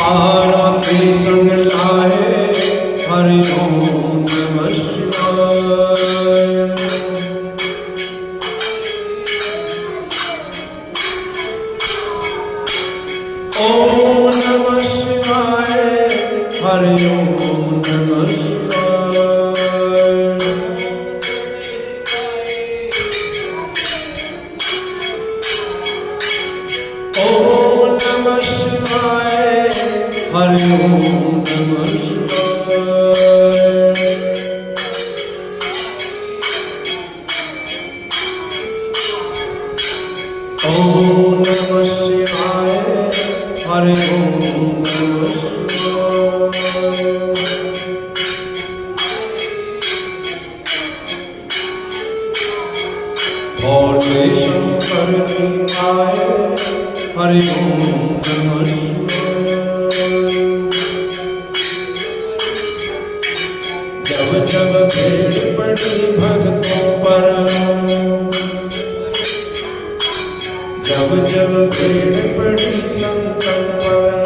पार्वती संग लाए हरि ओम नमः शिवाय। ओम नमः शिवाय हरि ओम नमः शिवाय। ओम नमः शिवाय हरि ओम नमः शिवाय। ओम नमः शिवाय हरि ओम नमः शिवाय। भोले शंकर की आए हरि ओम नमः शिवाय। जब जब भीड़ पड़ी भक्तों पर, जब जब भीड़ पड़ी संकट पर,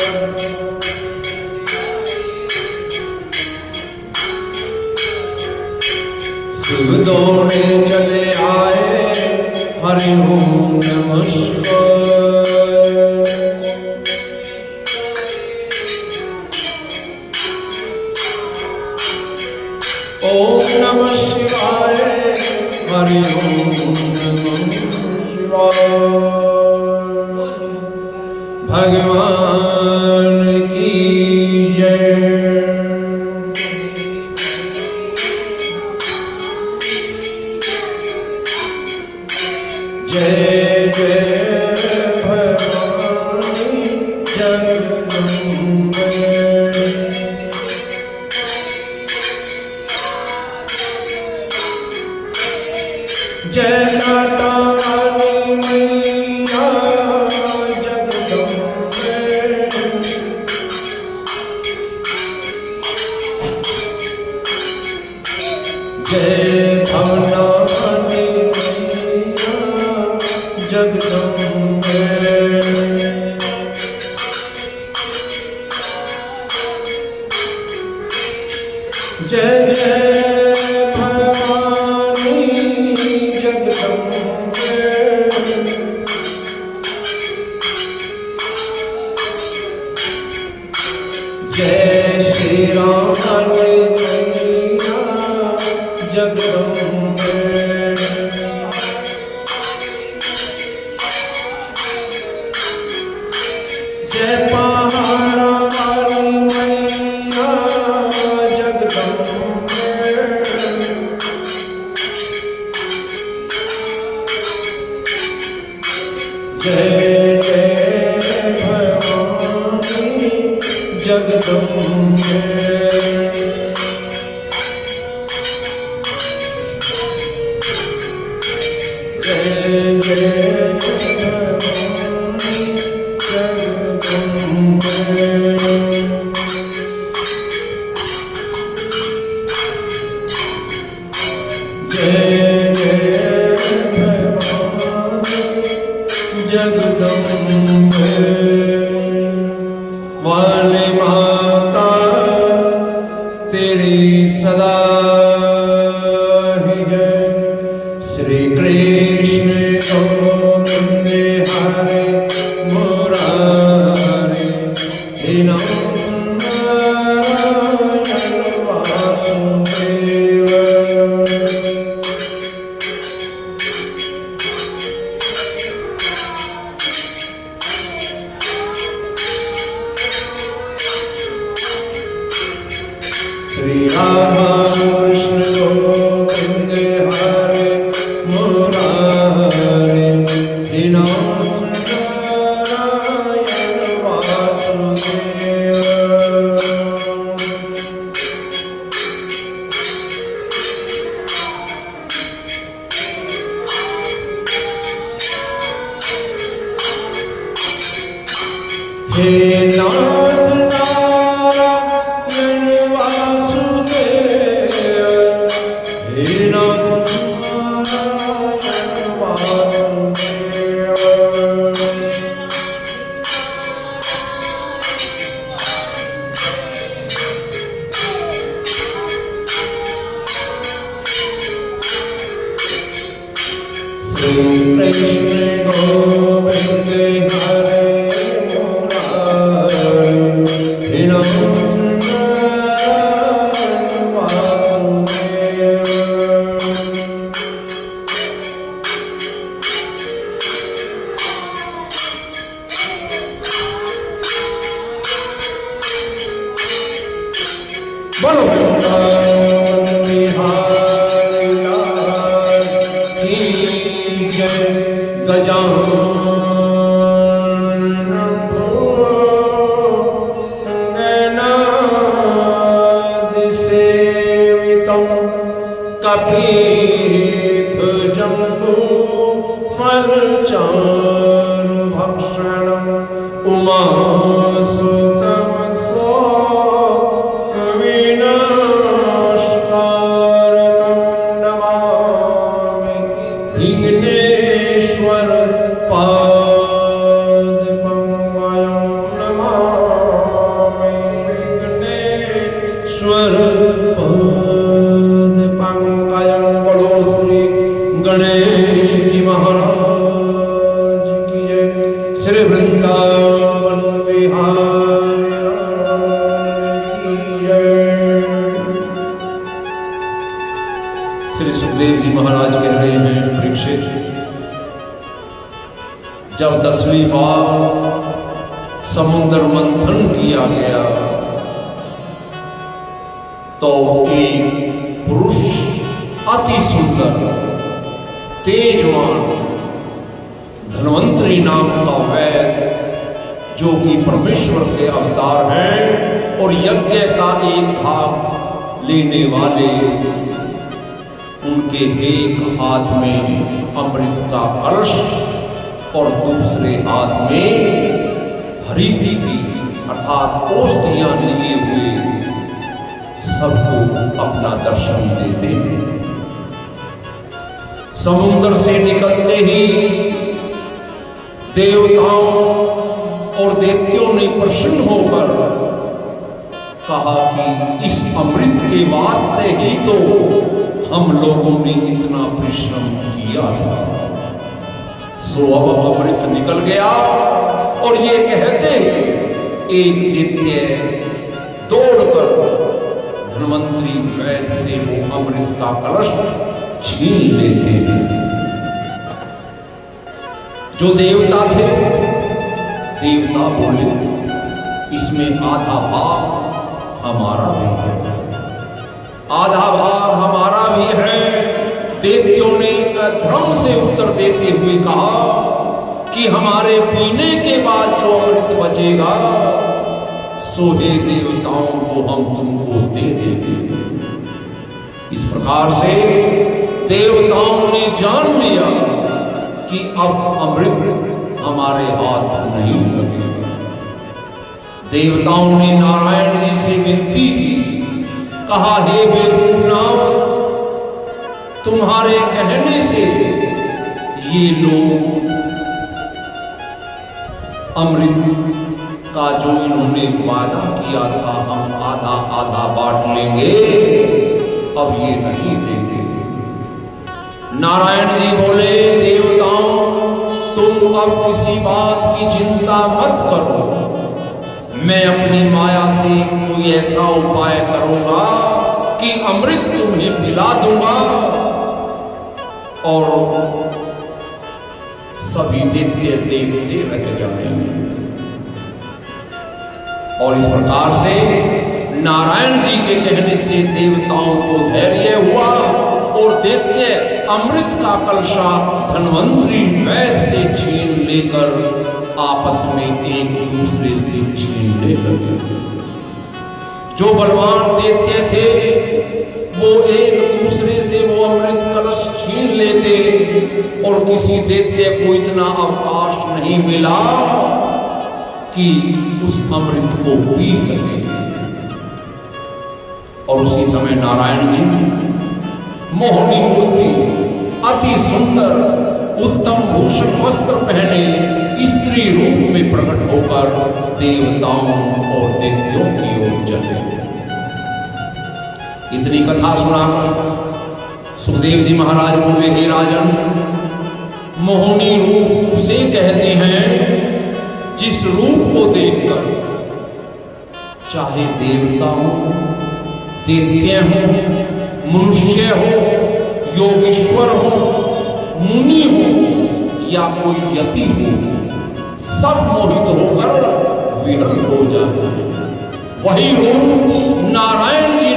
शिव दौड़े चले आए हरि ओम नमः शिवाय। ओम नमः शिवाय हरि ओम नमः शिवाय। भगवान की जय। जय जय भवानी जगदम्बे। जय माता रानी मैया जगदम्बे। जय भवनानी मैया जगदम्बे। जय जय भवानी जगदम्बे। जय श्री राम मैया जगदम्बे। जय पहाड़ा वाली मैया जगदम्बे। जय जय भवानी जगदम्बे। जय जय भवानी जगदम्बे। जय जय भवानी जगदम्बे। वाले माता तेरी सदा ही जय। श्री कृष्ण गोविंद हरे मुरारे हे नारायण वासुदेव। श्री राधा कृष्ण गोविंद हरे मुरारे हे नारायण वासुदेव। हे नाथ नारायण वासुदेव। हे नाथ नारायण वासुदेव। बोलो वृंदावन बिहारी लाल की जय। गजानन गणाधिसेवितं कपीथ जम्बू फलचारुभक्षणम् उमासुतं विनाशकारकं नमामि विघ्नेश्वर पादपङ्कजं नमामि विघ्नेश्वर पादपङ्कजं। बोलो श्री गणेश जी महाराज की जय। श्री वृंदावन बिहारी की जय। श्री सुखदेव जी महाराज कह रहे हैं, परीक्षित, जब 10वीं बार समुद्र मंथन किया गया तो एक पुरुष अति सुंदर तेजवान धन्वंतरी नाम का वैद्य, जो कि परमेश्वर के अवतार हैं और यज्ञ का एक भाग लेने वाले, उनके एक हाथ में अमृत का कलश और दूसरे हाथ में हरिति की अर्थात औषधियां लिए हुए सबको अपना दर्शन देते हैं। समुद्र से निकलते ही देवताओं और दैत्यों ने प्रसन्न होकर कहा कि इस अमृत के वास्ते ही तो हम लोगों ने इतना परिश्रम किया था। सो अब अमृत निकल गया और ये कहते एक दैत्य दौड़कर धन्वंतरी वैद्य से वो अमृत का कलश छीन लेते हैं। जो देवता थे, देवता बोले इसमें आधा भाग हमारा भी है, आधा भाग हमारा भी है। दैत्यों ने अधर्म से उत्तर देते हुए कहा कि हमारे पीने के बाद जो अमृत बचेगा सो हे देवताओं को हम तुमको दे देंगे। इस प्रकार से देवताओं ने जान लिया कि अब अमृत हमारे हाथ नहीं लगेगा। देवताओं ने नारायण जी से विनती की, कहा हे बेकूफनाथ, तुम्हारे कहने से ये लोग अमृत का जो इन्होंने वादा किया था हम आधा आधा बांट लेंगे, अब ये नहीं देंगे। नारायण जी बोले देवताओं तुम अब किसी बात की चिंता मत करो, मैं अपनी माया से कोई ऐसा उपाय करूंगा कि अमृत तुम्हें पिला दूंगा और सभी दैत्य देखते रह जाएंगे। और इस प्रकार से नारायण जी के कहने से देवताओं को धैर्य हुआ और दैत्य अमृत का कलशा धन्वंतरी वैद्य से छीन लेकर आपस में एक दूसरे से छीनने लगे। जो बलवान दैत्य थे वो एक दूसरे से वो अमृत कलश छीन लेते और किसी दैत्य को इतना अवकाश नहीं मिला कि उस अमृत को पी सके। और उसी समय नारायण जी मोहनी मूर्ति अति सुंदर उत्तम भूषण वस्त्र पहने स्त्री रूप में प्रकट होकर देवताओं और दैत्यों की ओर चले। इतनी कथा सुनाकर सुखदेव जी महाराज बोले हे राजन, मोहनी रूप उसे कहते हैं जिस रूप को देखकर चाहे देवता हो, दैत्य हो, मनुष्य हो, योगीश्वर हो, मुनि हो या कोई यति हो, सब मोहित होकर विहल हो जाते हैं। वही रूप नारायण जी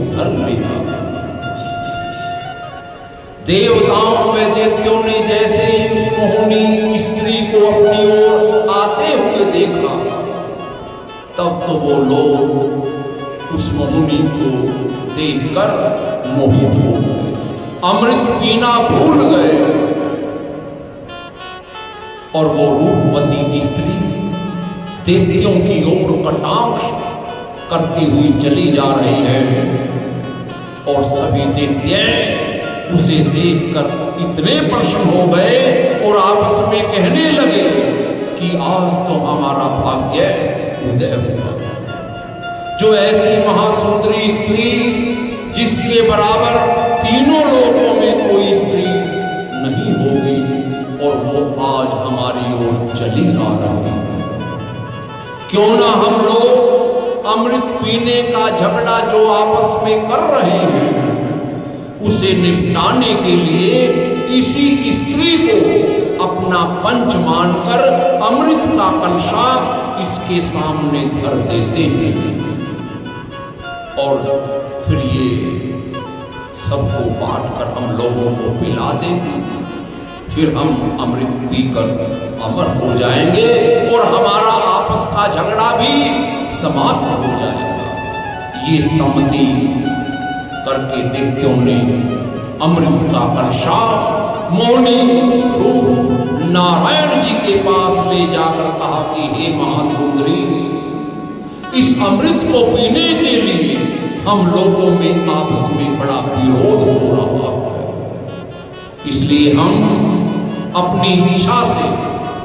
धर लिया। देवताओं व दैत्यों ने जैसे ही उस मोहिनी स्त्री को अपनी ओर आते हुए देखा, तब तो वो लोग उस मोहिनी को देखकर मोहित हो गए, अमृत पीना भूल गए। और वो रूपवती स्त्री दैत्यों की ओर कटाक्ष करती हुई चली जा रही है, और सभी दैत्य उसे देखकर इतने प्रसन्न हो गए और आपस में कहने लगे कि आज तो हमारा भाग्य उदय हुआ। जो ऐसी महासुंदरी स्त्री जिसके बराबर तीनों लोगों में कोई स्त्री नहीं होगी, और वो आज हमारी ओर चली आ रही है। क्यों ना हम लोग अमृत पीने का झगड़ा जो आपस में कर रहे हैं, उसे निपटाने के लिए इसी स्त्री को अपना पंच मानकर अमृत का कलशा इसके सामने धर देते हैं, और फिर ये सबको बांटकर हम लोगों को पिला देंगे। फिर हम अमृत पीकर अमर हो जाएंगे और हमारा आपस का झगड़ा भी समाप्त हो जाएगा। ये सम्मति करके दैत्यों ने अमृत का कलशा मोहिनी रूप नारायण जी के पास ले जाकर कहा कि हे महासुंदरी, इस अमृत को पीने के लिए हम लोगों में आपस में बड़ा विरोध हो रहा है, इसलिए हम अपनी इच्छा से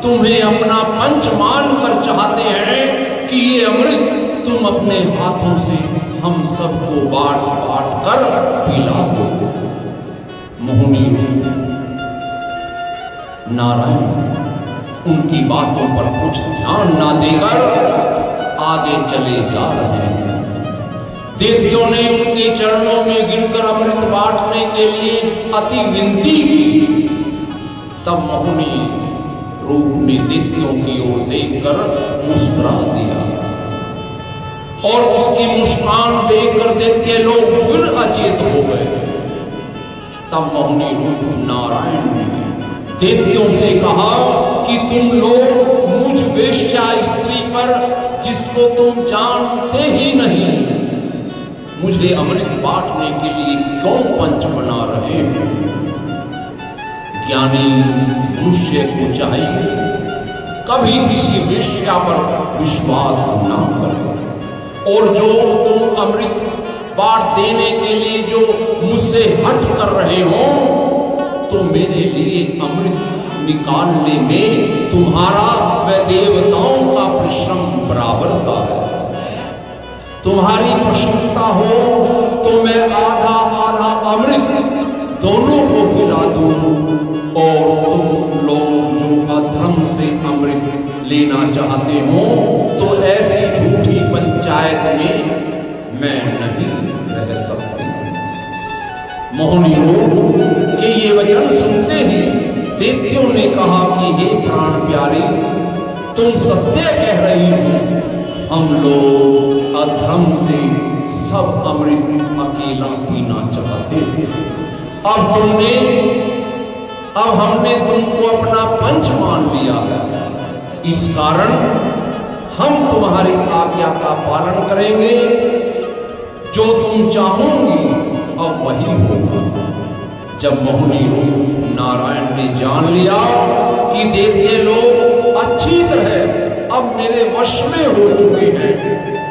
तुम्हें अपना पंच मान कर चाहते हैं कि ये अमृत तुम अपने हाथों से हम सबको बांट बांट कर पिला दो। मोहिनी रूप नारायण उनकी बातों पर कुछ ध्यान ना देकर आगे चले जा रहे हैं। दैत्यों ने उनके चरणों में गिरकर अमृत बांटने के लिए अति विनती की। तब मोहिनी रूप ने दैत्यों की ओर देखकर मुस्कुरा दिया, और उसकी मुस्कान देखकर दैत्य लोग फिर अचेत हो गए। तब मोहिनी रूप नारायण ने दैत्यों से कहा कि तुम लोग मुझ वेश्या स्त्री पर, जिसको तुम जानते ही नहीं, मुझे अमृत बांटने के लिए क्यों पंच बना रहे हैं? ज्ञानी मनुष्य को चाहिए कभी किसी वेश्या पर विश्वास ना करें, और जो तुम अमृत बांट देने के लिए जो मुझसे हट कर रहे हो, तो मेरे लिए अमृत निकालने में तुम्हारा व देवताओं का परिश्रम बराबर का है। तुम्हारी प्रसन्नता हो तो मैं आधा आधा अमृत दोनों को पिला दूं, और तुम लोग जो अधर्म से अमृत लेना चाहते हो, तो ऐसी झूठी पंचायत में मैं नहीं रह सकती। मोहिनी रूप के ये वचन सुनते ही दैत्यों ने कहा कि हे प्राण प्यारी, तुम सत्य कह रही हो, हम लोग अधर्म से सब अमृत अकेला पीना चाहते थे। अब हमने तुमको अपना पंच मान लिया है, इस कारण हम तुम्हारी आज्ञा का पालन करेंगे। जो तुम चाहोगी अब वही होगा। जब मोहिनी रूप नारायण ने जान लिया कि दैत्य लोग अच्छी तरह अब मेरे वश में हो चुके हैं,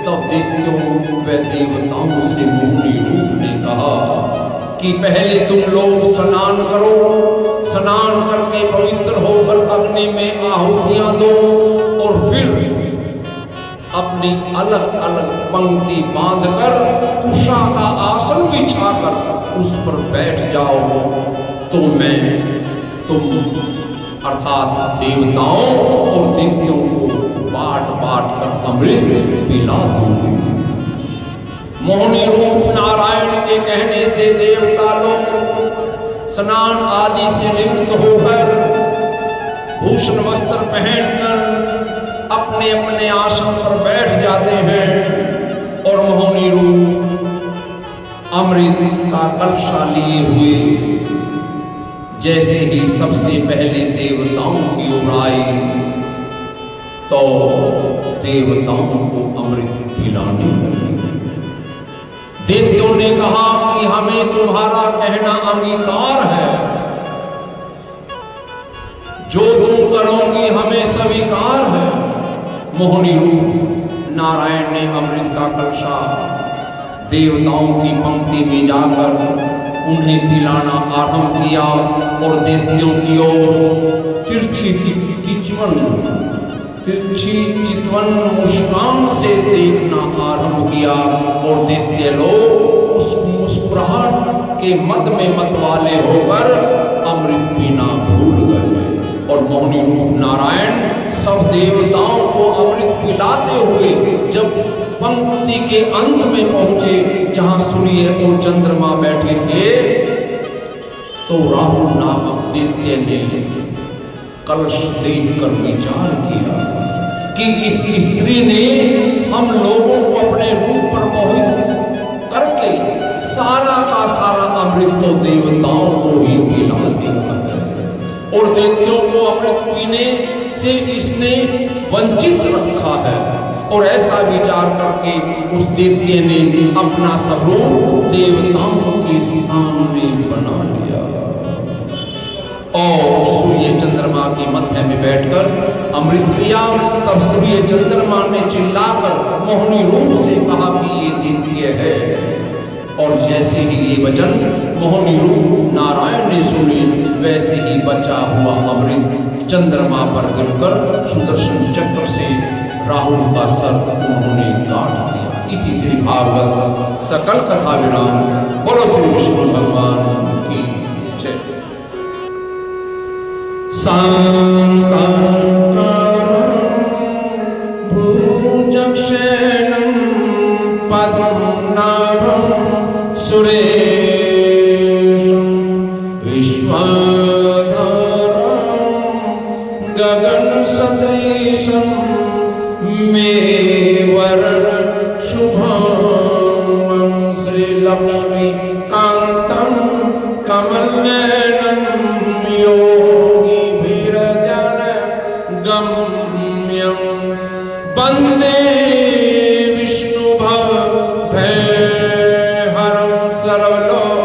तब दैत्यों व देवताओं से मोहिनी रूप ने कहा कि पहले तुम लोग स्नान करो, स्नान करके पवित्र होकर अग्नि में आहुतियां दो, और फिर अपनी अलग अलग पंक्ति बांधकर कुशा का आसन बिछाकर उस पर बैठ जाओ, तो मैं तुम अर्थात देवताओं और दैत्यों को बांट बांट कर अमृत पिला दूंगी। मोहिनी रूप नारायण के कहने से देवता लोग स्नान आदि से निवृत्त होकर भूषण वस्त्र पहनकर अपने अपने आसन पर बैठ जाते हैं, और मोहिनी रूप अमृत का कलशा लिए हुए जैसे ही सबसे पहले देवताओं की ओर आए तो देवताओं को अमृत पिलाने लगे। देवताओं ने कहा कि हमें तुम्हारा कहना अंगीकार है, जो तुम करोगी हमें स्वीकार है। मोहिनी रूप नारायण ने अमृत का कलशा देवताओं की पंक्ति में जाकर उन्हें पिलाना आरंभ किया और देवताओं की ओर तिरछी चितवन मुस्कान से देखना आरंभ किया और देखते लोग उस मुस्कुराहट के मद में मतवाले होकर अमृत पीना भूल गए। और मोहिनी रूप नारायण सब देवताओं को अमृत पिलाते हुए जब पंक्ति के अंत में पहुंचे जहां सूर्य और चंद्रमा बैठे थे तो राहु नामक दैत्य ने कलश देखकर विचार किया कि इस स्त्री ने हम लोगों को अपने रूप पर मोहित करके सारा का सारा अमृत तो देवताओं को ही पिला दिया है और दैत्यों को अमृत पीने से इसने वंचित रखा है। और ऐसा विचार करके उस दैत्य ने अपना स्वरूप देवताओं के सामने बना लिया और सूर्य चंद्रमा के मध्य में बैठकर अमृत पिया। तब सूर्य चंद्रमा ने चिल्लाकर मोहिनी रूप से कहा कि ये दैत्य है। और जैसे ही ये वचन मोहिनी रूप नारायण ने सुने वैसे ही बचा हुआ अमृत चंद्रमा पर गिरकर सुदर्शन चक्र से राहु का सर उन्होंने काट दिया। इति श्री भागवत सकल कथा विराम। बोलो श्री विष्णु भगवान की जय। भुजगशयनं पद्मनाभं सुरेशं विश्वाधारं गगनसदृशं मेवर्ण शुभं श्रीलक्ष्मीकान्तं कमलनयनं योगिभिर्ध्यानगम्यं वन्दे विष्णुभवभयहरं सर्वलोकैकनाथं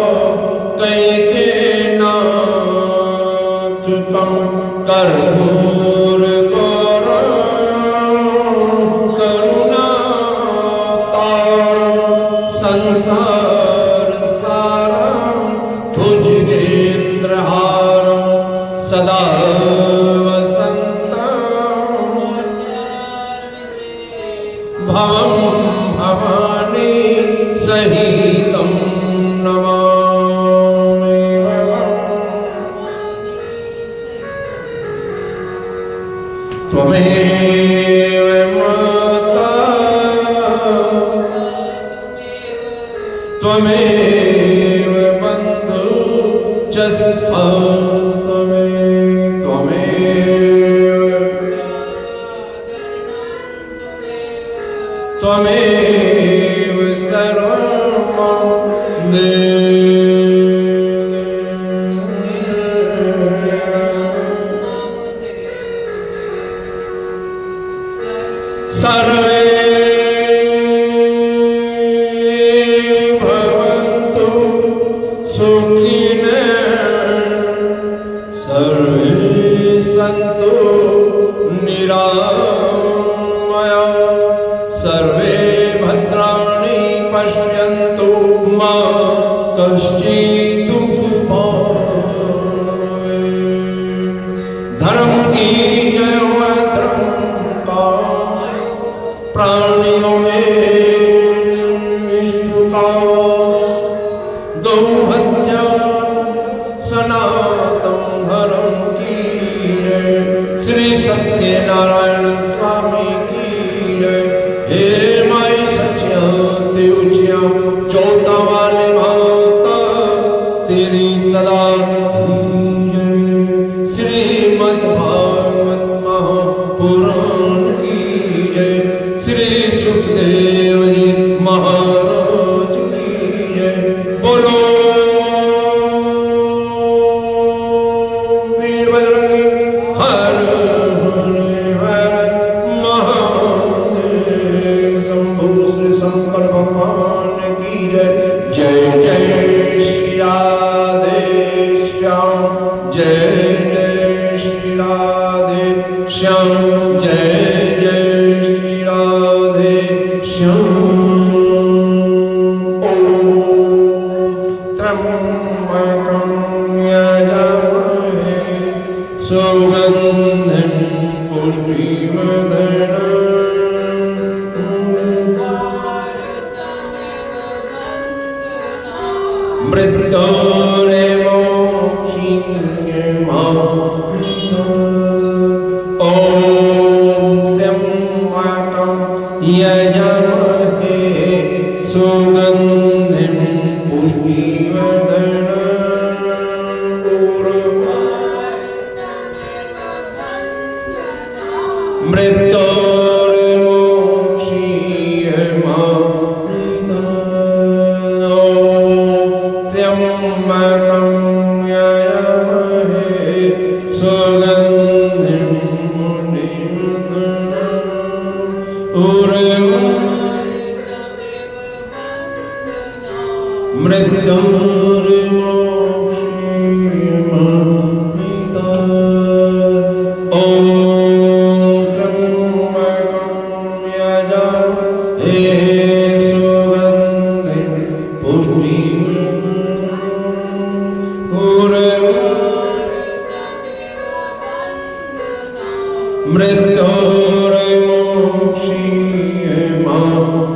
संसारसारं भुजगेन्द्रहारं सदा वसन्तं भवं भवानी सहितं नमामि त्वमेव माता त्वमेव बन्धु च सखा त्वमेव सर्वं मम सर्वे भवन्तु सुखिनः सर्वे सन्तु निरामयाः सर्वे भद्राणि पश्यन्तु मा कश्चित् दुःखभाग् धर्म की जय हो धर्म का प्राणियों में विष्णु का गौ हत्या सनातन धर्म की जय। श्री सत्यनारायण स्वामी की जय। हे माई सच्ची उचिया चौथा वाले माता तेरी सदा श्रीमद् भागवत महापुराण की जय। श्री सुखदेव जी महाराज की जय। मृत्योर्मोक्षीयमाम्